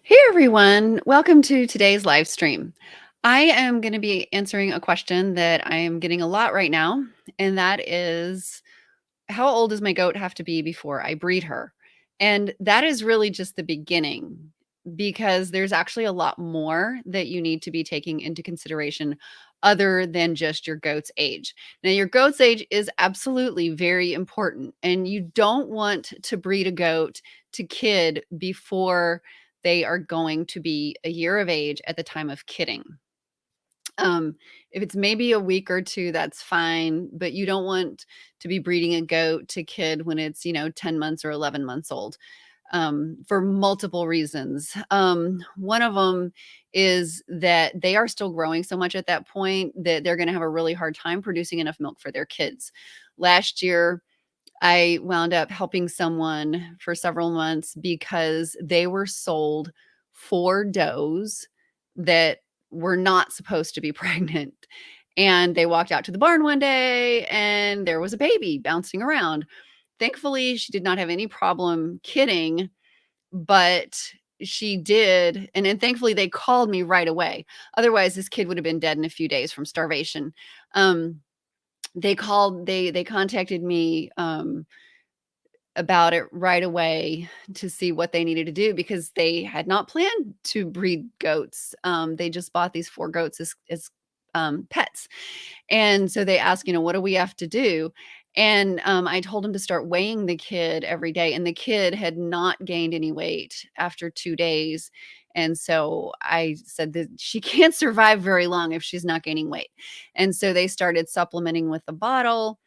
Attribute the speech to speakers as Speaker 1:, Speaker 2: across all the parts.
Speaker 1: Hey everyone, welcome to today's live stream. I am going to be answering a question that I am getting a lot right now, and that is how old does my goat have to be before I breed her? And that is really just the beginning because there's actually a lot more that you need to be taking into consideration other than just your goat's age. Now, your goat's age is absolutely very important, and you don't want to breed a goat to kid before they are going to be a year of age at the time of kidding. If it's maybe a week or 2, that's fine, but you don't want to be breeding a goat to kid when it's, 10 months or 11 months old, for multiple reasons. One of them is that they are still growing so much at that point that they're gonna have a really hard time producing enough milk for their kids. Last year, I wound up helping someone for several months because they were sold 4 does that were not supposed to be pregnant. And they walked out to the barn one day and there was a baby bouncing around. Thankfully, she did not have any problem kidding, but she did. And then thankfully they called me right away. Otherwise, this kid would have been dead in a few days from starvation. They contacted me about it right away to see what they needed to do because they had not planned to breed goats. They just bought these 4 goats as pets. And so they asked, what do we have to do? And I told him to start weighing the kid every day. And the kid had not gained any weight after 2 days. And so I said that she can't survive very long if she's not gaining weight. And so they started supplementing with a bottle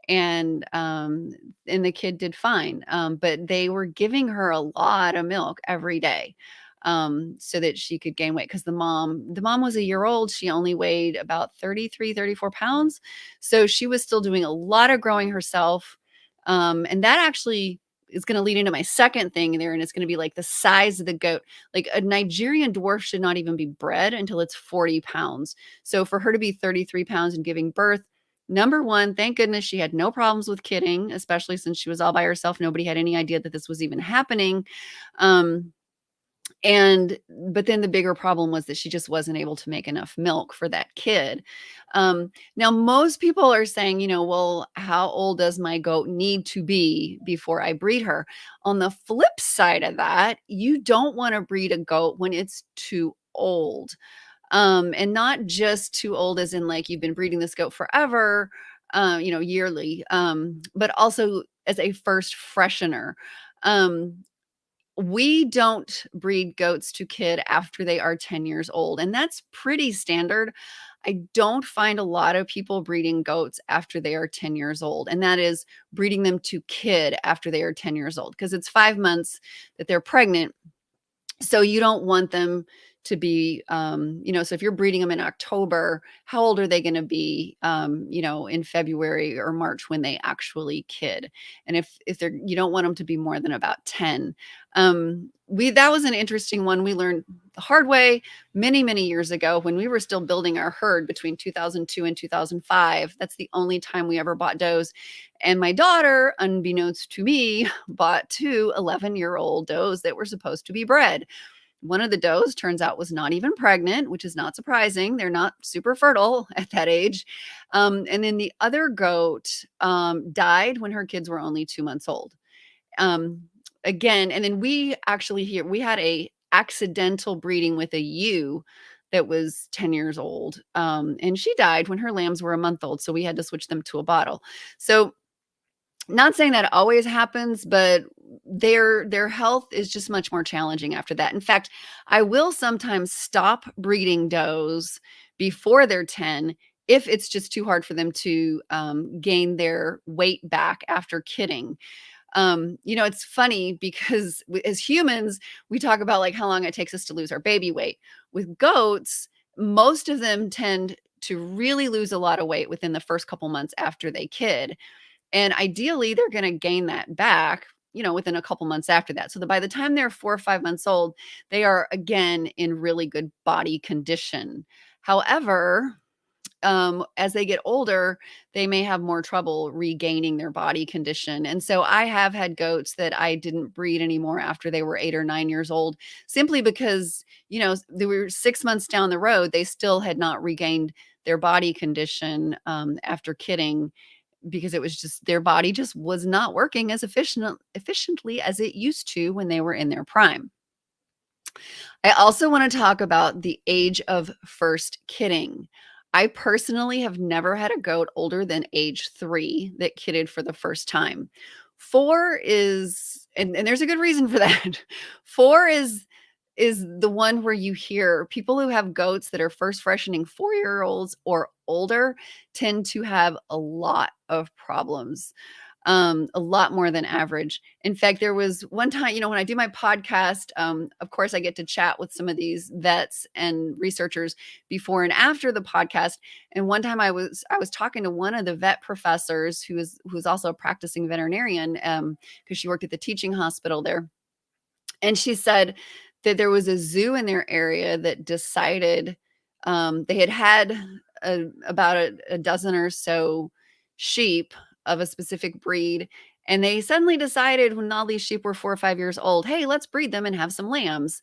Speaker 1: and the kid did fine. But they were giving her a lot of milk every day, so that she could gain weight because the mom was a year old. She only weighed about 33, 34 pounds. So she was still doing a lot of growing herself. And that actually is going to lead into my second thing there. And it's going to be like the size of the goat. Like a Nigerian dwarf should not even be bred until it's 40 pounds. So for her to be 33 pounds and giving birth, number one, thank goodness she had no problems with kidding, especially since she was all by herself. Nobody had any idea that this was even happening. Um, but then the bigger problem was that she just wasn't able to make enough milk for that kid. Now most people are saying, well, how old does my goat need to be before I breed her? On the flip side of that, you don't want to breed a goat when it's too old. And not just too old as in like you've been breeding this goat forever, yearly, but also as a first freshener. Um, we don't breed goats to kid after they are 10 years old, and that's pretty standard. I don't find a lot of people breeding goats after they are 10 years old, and that is breeding them to kid after they are 10 years old because it's 5 months that they're pregnant. So you don't want them to be, so if you're breeding them in October, how old are they going to be, in February or March when they actually kid? And if they're, you don't want them to be more than about 10. That was an interesting one. We learned the hard way many, many years ago when we were still building our herd between 2002 and 2005. That's the only time we ever bought does. And my daughter, unbeknownst to me, bought 2 11-year-old does that were supposed to be bred. One of the does turns out was not even pregnant, which is not surprising. They're not super fertile at that age. And then the other goat died when her kids were only 2 months old. Again, and then we had a accidental breeding with a ewe that was 10 years old. And she died when her lambs were a month old. So we had to switch them to a bottle. So not saying that always happens, but their health is just much more challenging after that. In fact, I will sometimes stop breeding does before they're 10 if it's just too hard for them to gain their weight back after kidding. It's funny because as humans, we talk about like how long it takes us to lose our baby weight. With goats, most of them tend to really lose a lot of weight within the first couple months after they kid. And ideally, they're going to gain that back, within a couple months after that. So that by the time they're 4 or 5 months old, they are again in really good body condition. However, as they get older, they may have more trouble regaining their body condition. And so I have had goats that I didn't breed anymore after they were 8 or 9 years old, simply because, they were 6 months down the road, they still had not regained their body condition after kidding, because it was just their body just was not working as efficiently as it used to when they were in their prime. I also want to talk about the age of first kidding. I personally have never had a goat older than age 3 that kidded for the first time. 4 is, and there's a good reason for that. 4 is the one where you hear people who have goats that are first freshening 4-year-olds or older tend to have a lot of problems, a lot more than average. In fact, there was one time, when I do my podcast, of course, I get to chat with some of these vets and researchers before and after the podcast. And one time I was talking to one of the vet professors who's also a practicing veterinarian, because she worked at the teaching hospital there. And she said that there was a zoo in their area that decided, they had about a dozen or so sheep of a specific breed. And they suddenly decided, when all these sheep were 4 or 5 years old, hey, let's breed them and have some lambs.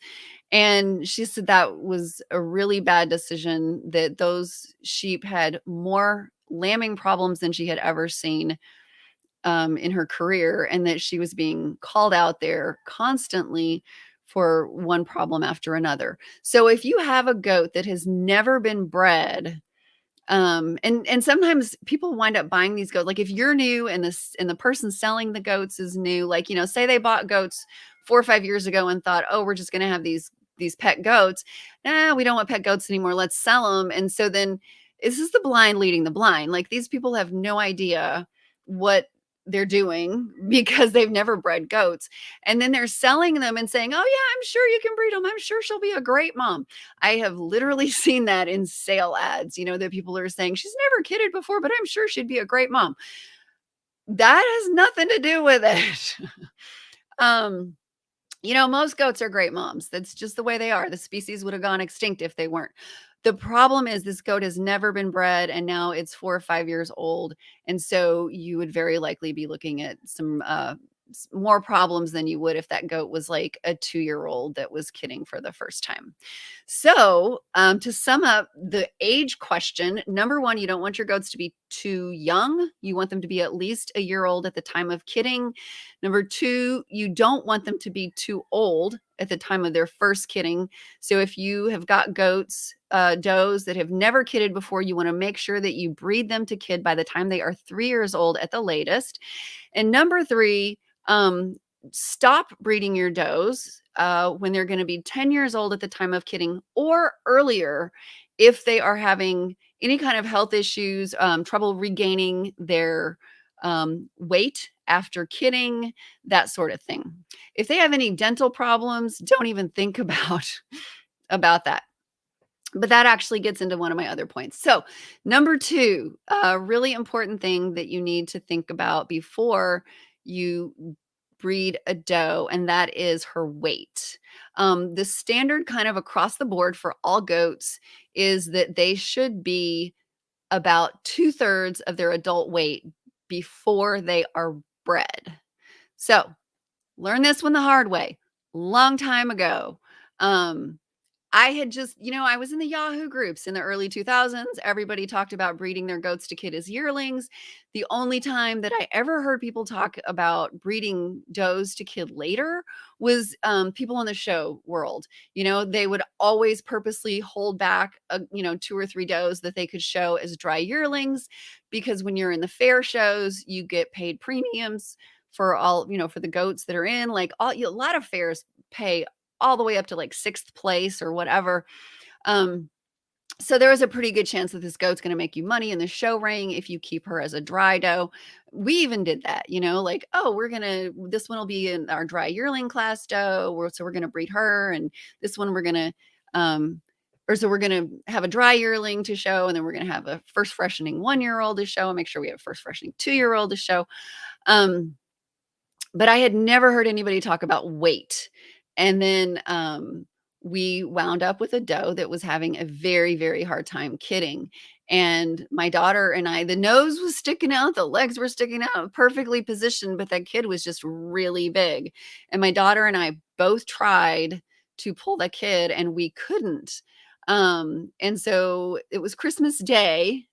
Speaker 1: And she said that was a really bad decision, that those sheep had more lambing problems than she had ever seen in her career, and that she was being called out there constantly for one problem after another. So if you have a goat that has never been bred, and sometimes people wind up buying these goats. Like if you're new and the person selling the goats is new, like, say they bought goats 4 or 5 years ago and thought, oh, we're just going to have these pet goats. Nah, we don't want pet goats anymore. Let's sell them. And so then this is the blind leading the blind. Like these people have no idea what they're doing because they've never bred goats. And then they're selling them and saying, oh yeah, I'm sure you can breed them. I'm sure she'll be a great mom. I have literally seen that in sale ads, that people are saying she's never kidded before, but I'm sure she'd be a great mom. That has nothing to do with it. Most goats are great moms. That's just the way they are. The species would have gone extinct if they weren't. The problem is this goat has never been bred, and now it's 4 or 5 years old. And so you would very likely be looking at some more problems than you would if that goat was like a 2-year-old that was kidding for the first time. So to sum up the age question, number one, you don't want your goats to be too young. You want them to be at least a year old at the time of kidding. Number two, you don't want them to be too old at the time of their first kidding. So if you have got goats, does that have never kidded before, you want to make sure that you breed them to kid by the time they are 3 years old at the latest. And number three, stop breeding your does when they're going to be 10 years old at the time of kidding or earlier if they are having any kind of health issues, trouble regaining their weight after kidding, that sort of thing. If they have any dental problems, don't even think about that. But that actually gets into one of my other points. So number two, a really important thing that you need to think about before you breed a doe, and that is her weight. The standard kind of across the board for all goats is that they should be about 2/3 of their adult weight before they are bred. So learn this one the hard way. Long time ago. I had just, I was in the Yahoo groups in the early 2000s. Everybody talked about breeding their goats to kid as yearlings. The only time that I ever heard people talk about breeding does to kid later was people in the show world. They would always purposely hold back, 2 or 3 does that they could show as dry yearlings, because when you're in the fair shows, you get paid premiums for all, for the goats that are in. Like a lot of fairs pay all the way up to like 6th place or whatever. So there is a pretty good chance that this goat's going to make you money in the show ring if you keep her as a dry doe. We even did that, like, oh, this one will be in our dry yearling class doe. So we're going to breed her. And this one we're going to, so we're going to have a dry yearling to show. And then we're going to have a first freshening 1-year-old to show, and make sure we have a first freshening 2-year-old to show. But I had never heard anybody talk about weight. And then we wound up with a doe that was having a very, very hard time kidding. And my daughter and I, the nose was sticking out, the legs were sticking out, perfectly positioned, but that kid was just really big. And my daughter and I both tried to pull the kid and we couldn't. And so it was Christmas Day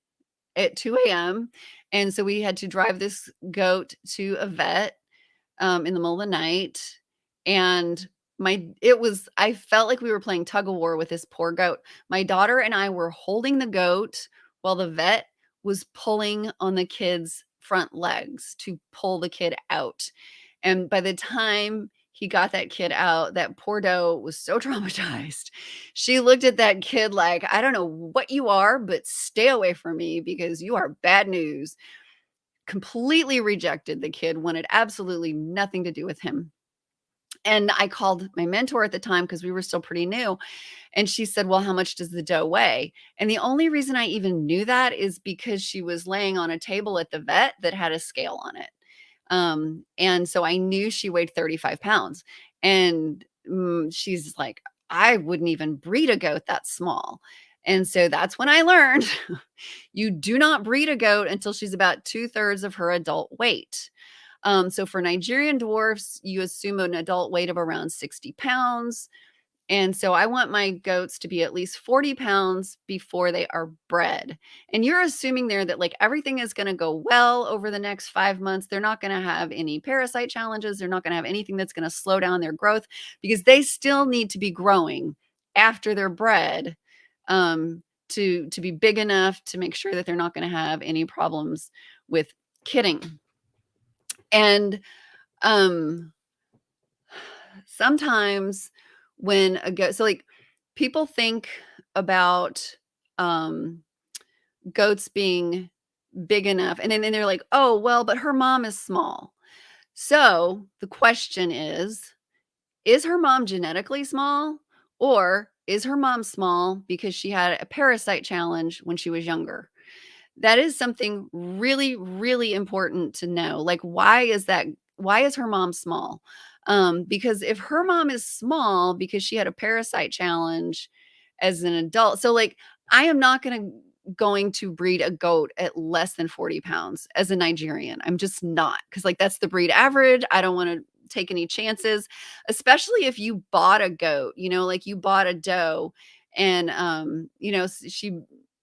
Speaker 1: at 2 a.m. And so we had to drive this goat to a vet in the middle of the night. And I felt like we were playing tug of war with this poor goat. My daughter and I were holding the goat while the vet was pulling on the kid's front legs to pull the kid out. And by the time he got that kid out, that poor doe was so traumatized. She looked at that kid like, I don't know what you are, but stay away from me because you are bad news. Completely rejected the kid, wanted absolutely nothing to do with him. And I called my mentor at the time because we were still pretty new. And she said, well, how much does the doe weigh? And the only reason I even knew that is because she was laying on a table at the vet that had a scale on it. And so I knew she weighed 35 pounds. And she's like, I wouldn't even breed a goat that small. And so that's when I learned you do not breed a goat until she's about 2/3 of her adult weight. So for Nigerian dwarfs, you assume an adult weight of around 60 pounds. And so I want my goats to be at least 40 pounds before they are bred. And you're assuming there that like everything is going to go well over the next 5 months. They're not going to have any parasite challenges. They're not going to have anything that's going to slow down their growth because they still need to be growing after they're bred to be big enough to make sure that they're not going to have any problems with kidding. And sometimes when a goat, so like people think about goats being big enough, and then they're like, oh, well, but her mom is small. So the question is her mom genetically small, or is her mom small because she had a parasite challenge when she was younger? That is something really, really important to know. Like, why is that? Why is her mom small? Because if her mom is small because she had a parasite challenge as an adult, so like I am not going to breed a goat at less than 40 pounds as a Nigerian. I'm just not, because like that's the breed average. I don't want to take any chances, especially if you bought a goat, like you bought a doe and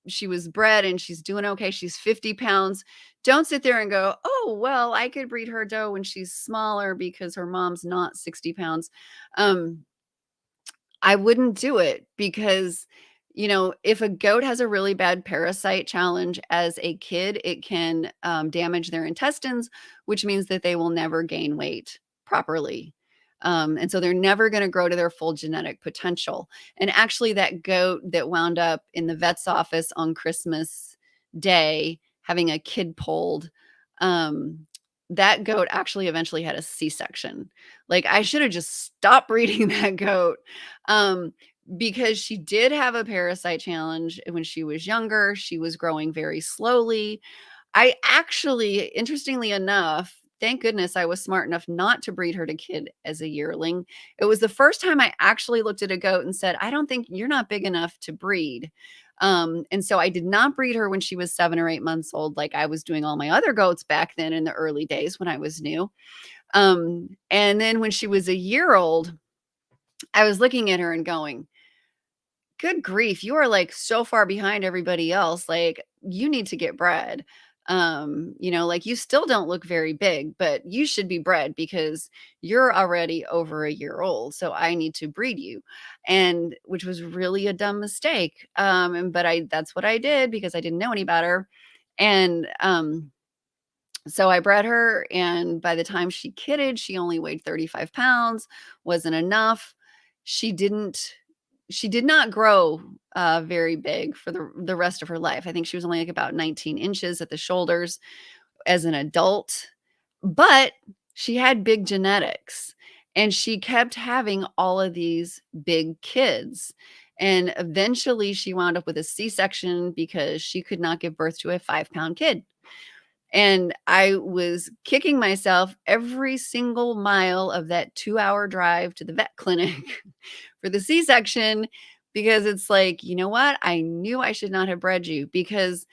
Speaker 1: she was bred and she's doing okay. She's 50 pounds. Don't sit there and go, oh, well, I could breed her doe when she's smaller because her mom's not 60 pounds. I wouldn't do it because, if a goat has a really bad parasite challenge as a kid, it can damage their intestines, which means that they will never gain weight properly. And so they're never going to grow to their full genetic potential. And actually, that goat that wound up in the vet's office on Christmas Day having a kid pulled, that goat actually eventually had a C-section. Like I should have just stopped breeding that goat. Because she did have a parasite challenge when she was younger. She was growing very slowly. I actually, interestingly enough, thank goodness I was smart enough not to breed her to kid as a yearling. It was the first time I actually looked at a goat and said, I don't think you're not big enough to breed. And so I did not breed her when she was 7 or 8 months old, like I was doing all my other goats back then in the early days when I was new. And then when she was a year old, I was looking at her and going, good grief, you are like so far behind everybody else. Like you need to get bred. Like you still don't look very big, but you should be bred because you're already over a year old. So I need to breed you. And which was really a dumb mistake. But that's what I did because I didn't know any better. And so I bred her, and by the time she kidded, she only weighed 35 pounds, wasn't enough. She did not grow very big for the rest of her life. I think she was only like about 19 inches at the shoulders as an adult, but she had big genetics and she kept having all of these big kids. And eventually she wound up with a C-section because she could not give birth to a 5-pound kid. And I was kicking myself every single mile of that 2-hour drive to the vet clinic for the C-section because it's like, you know what? I knew I should not have bred you because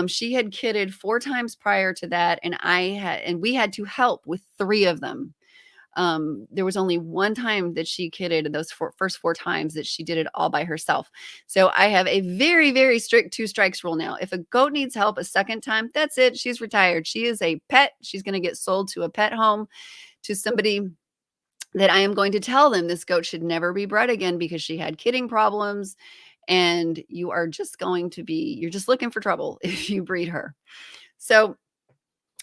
Speaker 1: she had kidded 4 times prior to that, and we had to help with 3 of them. There was only one time that she kidded, those first 4 times that she did it all by herself. So I have a very, very strict 2 strikes rule now. If a goat needs help a second time, that's it. She's retired. She is a pet. She's going to get sold to a pet home, to somebody that I am going to tell them this goat should never be bred again because she had kidding problems. And you're just looking for trouble if you breed her. So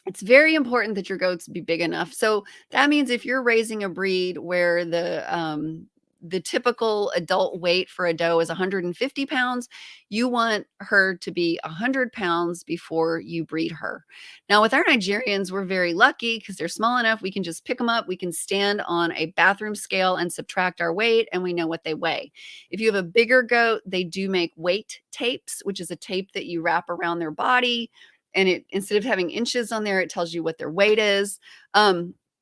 Speaker 1: it's very important that your goats be big enough. So that means if you're raising a breed where the typical adult weight for a doe is 150 pounds, you want her to be 100 pounds before you breed her. Now, with our Nigerians, we're very lucky because they're small enough. We can just pick them up. We can stand on a bathroom scale and subtract our weight, and we know what they weigh. If you have a bigger goat, they do make weight tapes, which is a tape that you wrap around their body. And instead of having inches on there, it tells you what their weight is.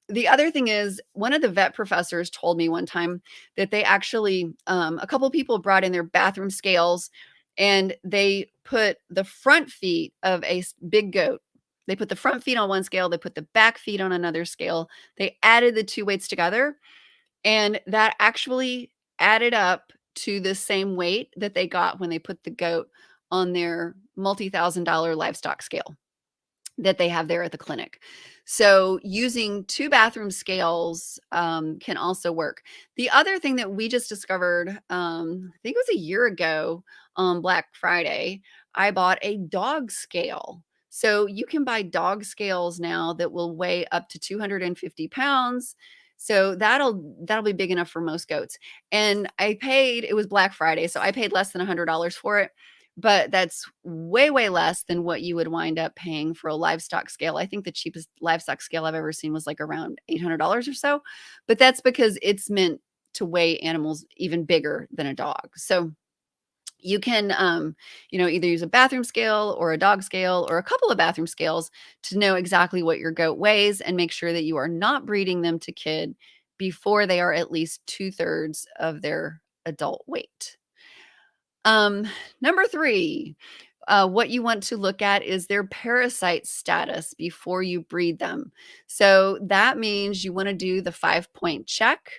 Speaker 1: The other thing is, one of the vet professors told me one time that they actually, a couple people brought in their bathroom scales, and they put the front feet of a big goat. They put the front feet on one scale, they put the back feet on another scale. They added the 2 weights together, and that actually added up to the same weight that they got when they put the goat on their multi-thousand-dollar livestock scale that they have there at the clinic. So using 2 bathroom scales can also work. The other thing that we just discovered, I think it was a year ago on Black Friday, I bought a dog scale. So you can buy dog scales now that will weigh up to 250 pounds. So that'll be big enough for most goats. And it was Black Friday, so I paid less than $100 for it. But that's way, way less than what you would wind up paying for a livestock scale. I think the cheapest livestock scale I've ever seen was like around $800 or so. But that's because it's meant to weigh animals even bigger than a dog. So you can, either use a bathroom scale or a dog scale or a couple of bathroom scales to know exactly what your goat weighs, and make sure that you are not breeding them to kid before they are at least 2/3 of their adult weight. Um, Number 3, what you want to look at is their parasite status before you breed them. So that means you want to do the 5-point check.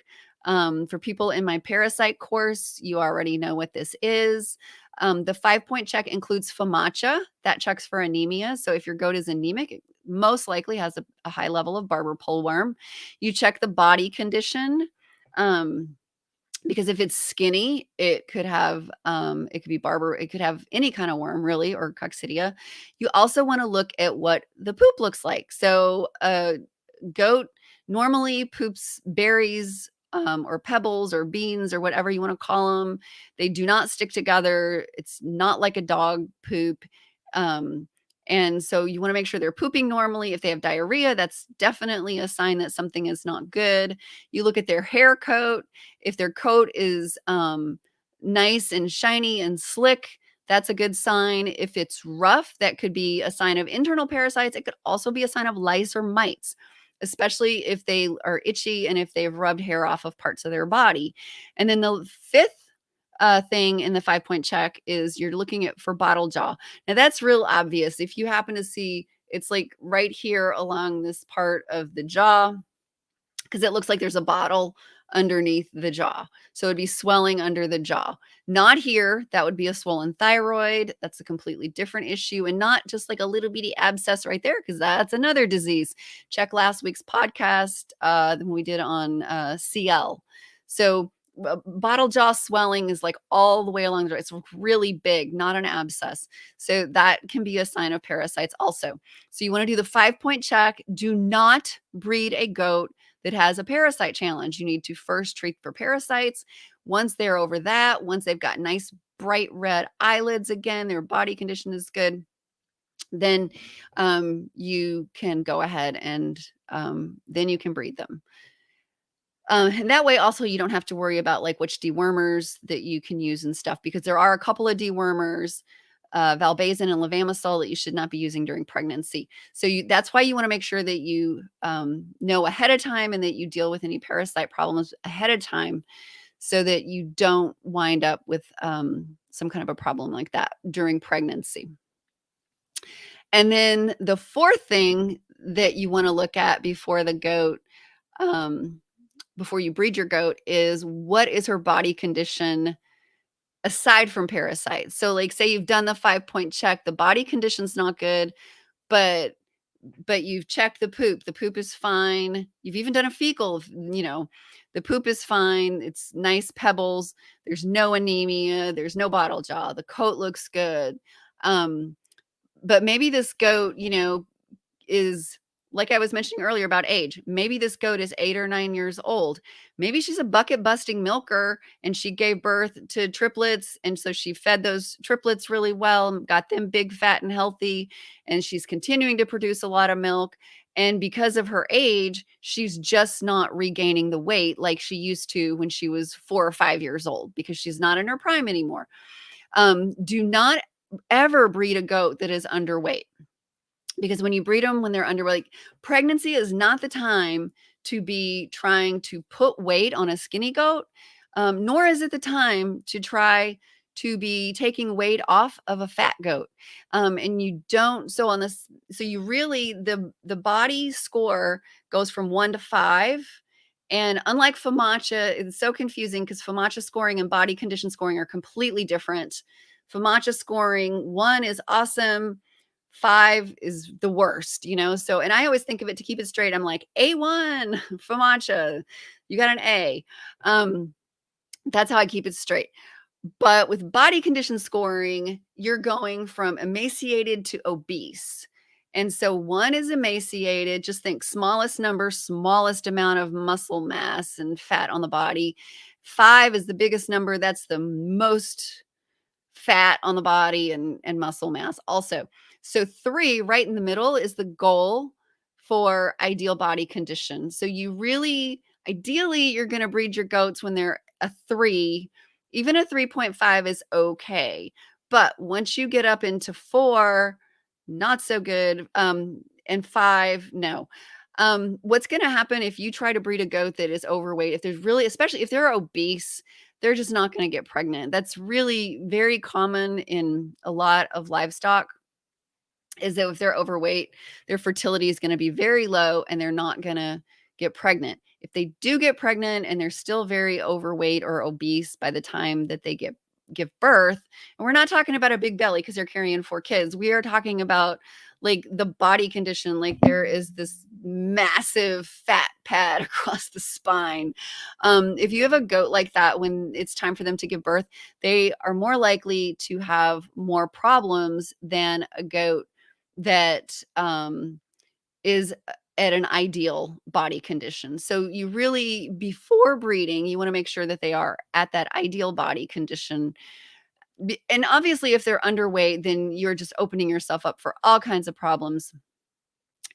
Speaker 1: For people in my parasite course, you already know what this is. The 5-point check includes FAMACHA. That checks for anemia. So if your goat is anemic, it most likely has a high level of barber pole worm. You check the body condition. Because if it's skinny, it could have it could have any kind of worm really, or coccidia. You also want to look at what the poop looks like. So a goat normally poops berries, or pebbles or beans or whatever you want to call them. They do not stick together. It's not like a dog poop. Um, and so you want to make sure they're pooping normally. If they have diarrhea, that's definitely a sign that something is not good. You look at their hair coat. If their coat is nice and shiny and slick, that's a good sign. If it's rough, that could be a sign of internal parasites. It could also be a sign of lice or mites, especially if they are itchy and if they've rubbed hair off of parts of their body. And then the 5th thing in the 5-point check is you're looking at for bottle jaw. Now that's real obvious. If you happen to see, it's like right here along this part of the jaw, because it looks like there's a bottle underneath the jaw. So it'd be swelling under the jaw. Not here. That would be a swollen thyroid. That's a completely different issue, and not just like a little bitty abscess right there, because that's another disease. Check last week's podcast that we did on CL. So bottle jaw swelling is like all the way along the jaw. It's really big, not an abscess. So that can be a sign of parasites also. So you want to do the 5-point check. Do not breed a goat that has a parasite challenge. You need to first treat for parasites. Once they're over that, once they've got nice bright red eyelids again, their body condition is good, then you can go ahead and then you can breed them. And that way also you don't have to worry about like which dewormers that you can use and stuff, because there are a couple of dewormers, valbazen and levamisole, that you should not be using during pregnancy. So that's why you want to make sure that you know ahead of time, and that you deal with any parasite problems ahead of time, so that you don't wind up with some kind of a problem like that during pregnancy. And then the fourth thing that you want to look at before the goat, before you breed your goat, is what is her body condition aside from parasites. So, like, say you've done the 5-point check, the body condition's not good, but you've checked the poop. The poop is fine. You've even done a fecal, the poop is fine. It's nice pebbles. There's no anemia. There's no bottle jaw. The coat looks good. But maybe this goat, is, like I was mentioning earlier about age. Maybe this goat is 8 or 9 years old. Maybe she's a bucket busting milker and she gave birth to triplets. And so she fed those triplets really well, got them big, fat, and healthy. And she's continuing to produce a lot of milk. And because of her age, she's just not regaining the weight like she used to when she was 4 or 5 years old, because she's not in her prime anymore. Do not ever breed a goat that is underweight, because when you breed them when they're underweight, like, pregnancy is not the time to be trying to put weight on a skinny goat, nor is it the time to try to be taking weight off of a fat goat. And you don't, so on this, so you really, the body score goes from 1 to 5. And unlike FAMACHA, it's so confusing because FAMACHA scoring and body condition scoring are completely different. FAMACHA scoring, 1 is awesome, 5 is the worst, So, and I always think of it, to keep it straight, I'm like, A1, FAMACHA, you got an A. That's how I keep it straight. But with body condition scoring, you're going from emaciated to obese. And so 1 is emaciated, just think smallest number, smallest amount of muscle mass and fat on the body. 5 is the biggest number, that's the most fat on the body and muscle mass also. So 3 right in the middle is the goal for ideal body condition. So you really, ideally, you're going to breed your goats when they're a 3. Even a 3.5 is okay. But once you get up into 4, not so good. And 5, no. What's going to happen if you try to breed a goat that is overweight, if there's really, especially if they're obese, they're just not going to get pregnant. That's really very common in a lot of livestock, is that if they're overweight, their fertility is going to be very low and they're not going to get pregnant. If they do get pregnant and they're still very overweight or obese by the time that they give birth, and we're not talking about a big belly because they're carrying 4 kids. We are talking about like the body condition, like there is this massive fat pad across the spine. If you have a goat like that, when it's time for them to give birth, they are more likely to have more problems than a goat that is at an ideal body condition. So you really, before breeding, you want to make sure that they are at that ideal body condition. And obviously, if they're underweight, then you're just opening yourself up for all kinds of problems.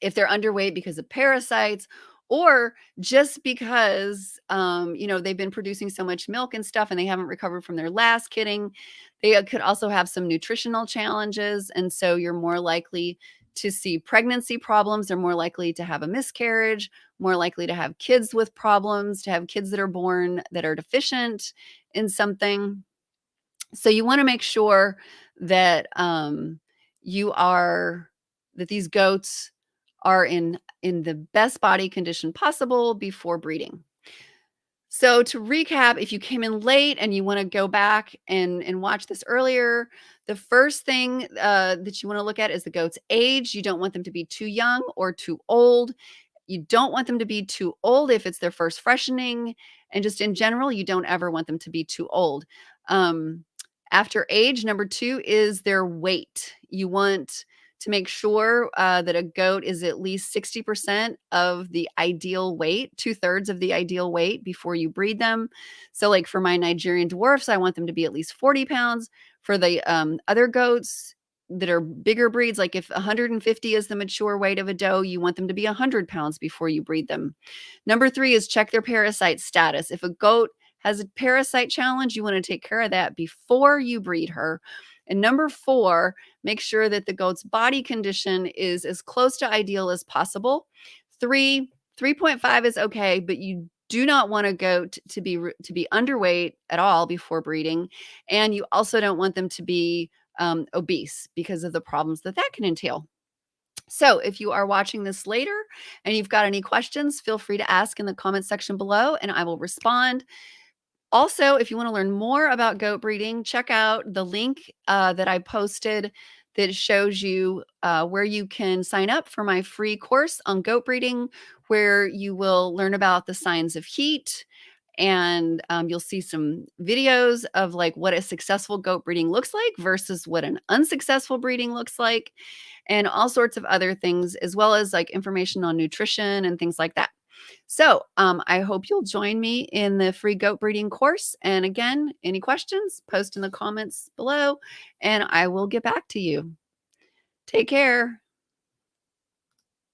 Speaker 1: If they're underweight because of parasites, or just because they've been producing so much milk and stuff and they haven't recovered from their last kidding, they could also have some nutritional challenges, and so you're more likely to see pregnancy problems. They're more likely to have a miscarriage, more likely to have kids with problems, to have kids that are born that are deficient in something. So you want to make sure that that these goats are in the best body condition possible before breeding. So to recap, if you came in late and you want to go back and watch this earlier, the first thing that you want to look at is the goat's age. You don't want them to be too young or too old. You don't want them to be too old if it's their first freshening. And just in general, you don't ever want them to be too old. After age, number 2 is their weight. You want to make sure that a goat is at least 60% of the ideal weight, 2/3 of the ideal weight before you breed them. So like for my Nigerian dwarfs, I want them to be at least 40 pounds. For the other goats that are bigger breeds, like if 150 is the mature weight of a doe, you want them to be 100 pounds before you breed them. Number 3 is check their parasite status. If a goat has a parasite challenge, you want to take care of that before you breed her. And number 4, make sure that the goat's body condition is as close to ideal as possible. 3.5 is okay, but you do not want a goat to be underweight at all before breeding, and you also don't want them to be obese because of the problems that can entail. So if you are watching this later and you've got any questions, feel free to ask in the comment section below and I will respond. Also, if you want to learn more about goat breeding, check out the link that I posted that shows you where you can sign up for my free course on goat breeding, where you will learn about the signs of heat, and you'll see some videos of like what a successful goat breeding looks like versus what an unsuccessful breeding looks like, and all sorts of other things, as well as like information on nutrition and things like that. So I hope you'll join me in the free goat breeding course. And again, any questions, post in the comments below, and I will get back to you. Take care.